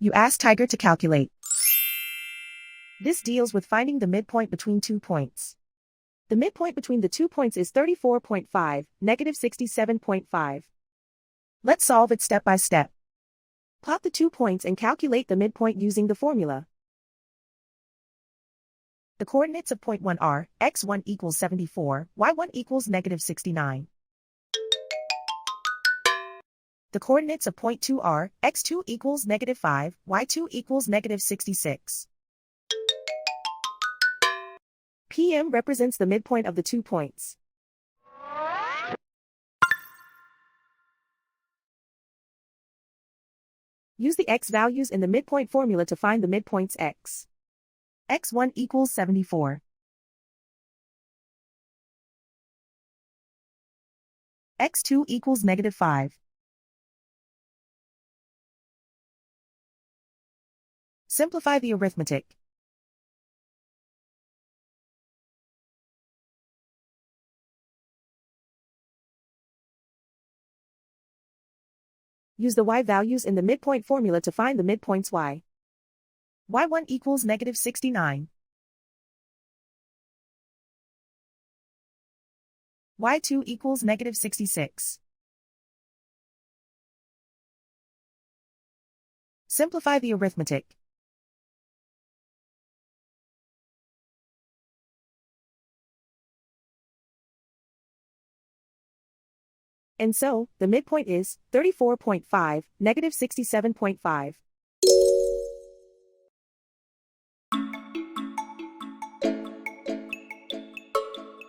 You ask Tiger to calculate. This deals with finding the midpoint between 2 points. The midpoint between the 2 points is 34.5, negative 67.5. Let's solve it step by step. Plot the 2 points and calculate the midpoint using the formula. The coordinates of point 1 are, x1 equals 74, y1 equals negative 69. The coordinates of point 2 are, x2 equals negative 5, y2 equals negative 66. PM represents the midpoint of the 2 points. Use the x values in the midpoint formula to find the midpoints x. x1 equals 74. x2 equals negative 5. Simplify the arithmetic. Use the y values in the midpoint formula to find the midpoints y. y1 equals negative 69. y2 equals negative 66. Simplify the arithmetic. And so, the midpoint is 34.5, negative 67.5.